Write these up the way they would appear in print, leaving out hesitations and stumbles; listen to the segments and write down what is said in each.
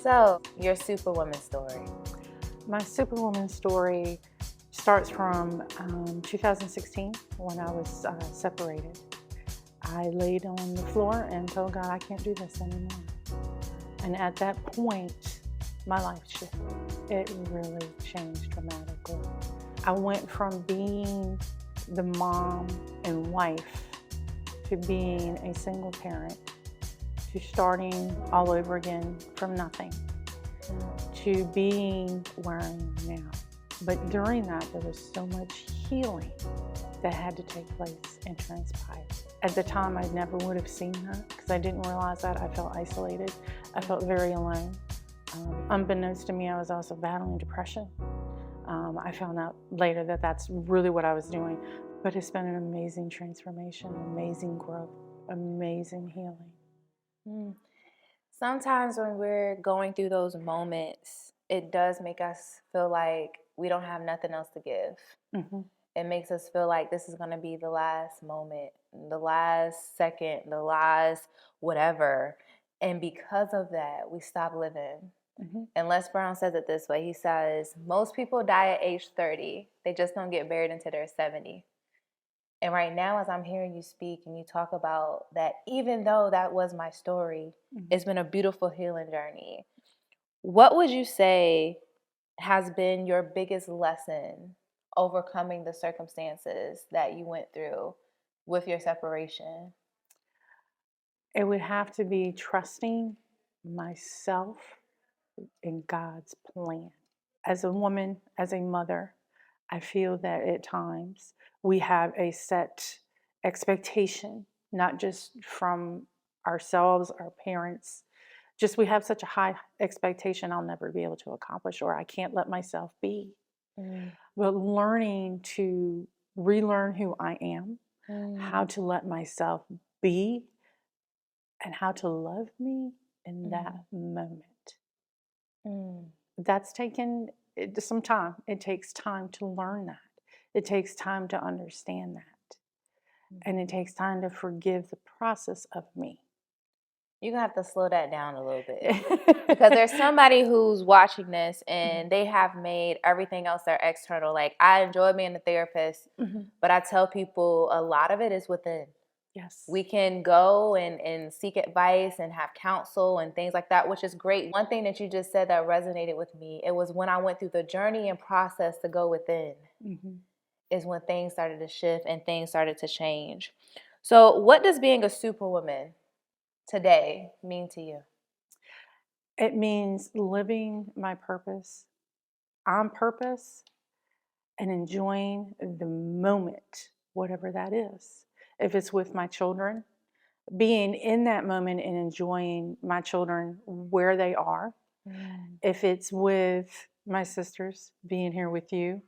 So, your Superwoman story. My Superwoman story starts from 2016 when I was separated. I laid on the floor and told God, I can't do this anymore. And at that point, my life shifted. It really changed dramatically. I went from being the mom and wife to being a single parent, to starting all over again from nothing, to being where I am now. But during that, there was so much healing that had to take place and transpire. At the time, I never would have seen her because I didn't realize that. I felt isolated. I felt very alone. Unbeknownst to me, I was also battling depression. I found out later that that's really what I was doing. But it's been an amazing transformation, amazing growth, amazing healing. Sometimes when we're going through those moments, it does make us feel like we don't have nothing else to give. Mm-hmm. It makes us feel like this is going to be the last moment, the last second, the last whatever. And because of that, we stop living. Mm-hmm. And Les Brown says it this way. He says, most people die at age 30. They just don't get buried until they're 70. And right now, as I'm hearing you speak and you talk about that, even though that was my story, it's been a beautiful healing journey. What would you say has been your biggest lesson overcoming the circumstances that you went through with your separation? It would have to be trusting myself in God's plan. As a woman, as a mother, I feel that at times we have a set expectation, not just from ourselves, our parents, just we have such a high expectation I'll never be able to accomplish, or I can't let myself be. But learning to relearn who I am, how to let myself be, and how to love me in that moment. That's taken some time. It takes time to learn that. It takes time to understand that. And it takes time to forgive the process of me. You're going to have to slow that down a little bit. Because there's somebody who's watching this and they have made everything else their external. Like, I enjoy being a therapist, but I tell people a lot of it is within. Yes. We can go and seek advice and have counsel and things like that, which is great. One thing that you just said that resonated with me, it was when I went through the journey and process to go within, is when things started to shift and things started to change. So what does being a superwoman today mean to you? It means living my purpose on purpose and enjoying the moment, whatever that is. If it's with my children, being in that moment and enjoying my children where they are. If it's with my sisters, being here with you,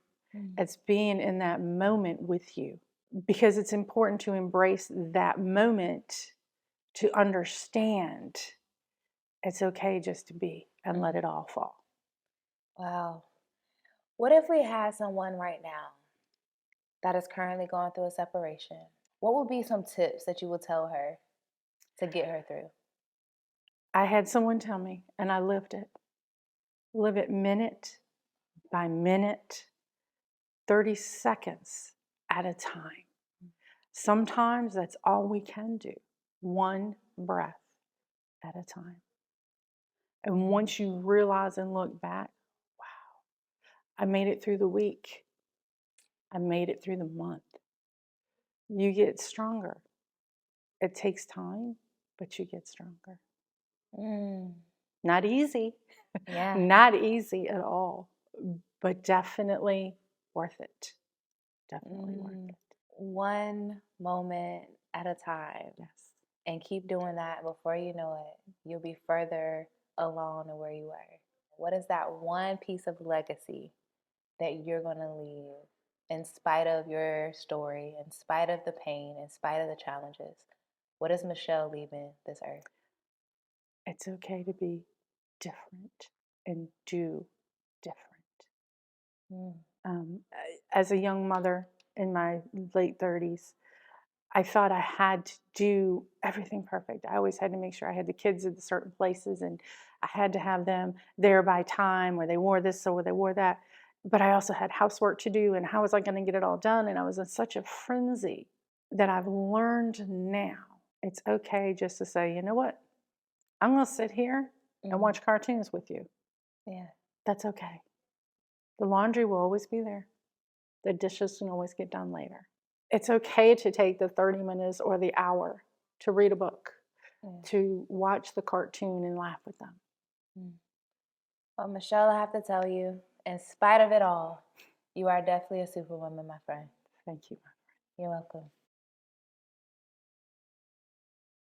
it's being in that moment with you. Because it's important to embrace that moment, to understand it's okay just to be and let it all fall. Wow. What if we had someone right now that is currently going through a separation? What would be some tips that you would tell her to get her through? I had someone tell me, and I lived it. Live it minute by minute, 30 seconds at a time. Sometimes that's all we can do, one breath at a time. And once you realize and look back, wow, I made it through the week. I made it through the month. You get stronger. It takes time, but you get stronger. Not easy. Yeah. Not easy at all, but definitely worth it. Definitely worth it. One moment at a time. Yes. And keep doing that. Before you know it, you'll be further along than where you were. What is that one piece of legacy that you're going to leave in spite of your story, in spite of the pain, in spite of the challenges? What is Michelle leaving this earth? It's okay to be different and do different. As a young mother in my late 30s, I thought I had to do everything perfect. I always had to make sure I had the kids at certain places, and I had to have them there by time, or they wore this or they wore that. But I also had housework to do, and how was I going to get it all done? And I was in such a frenzy that I've learned now it's okay just to say, you know what? I'm going to sit here and watch cartoons with you. Yeah. That's okay. The laundry will always be there. The dishes can always get done later. It's okay to take the 30 minutes or the hour to read a book, to watch the cartoon and laugh with them. Well, Michelle, I have to tell you, in spite of it all, you are definitely a superwoman, my friend. Thank you. You're welcome.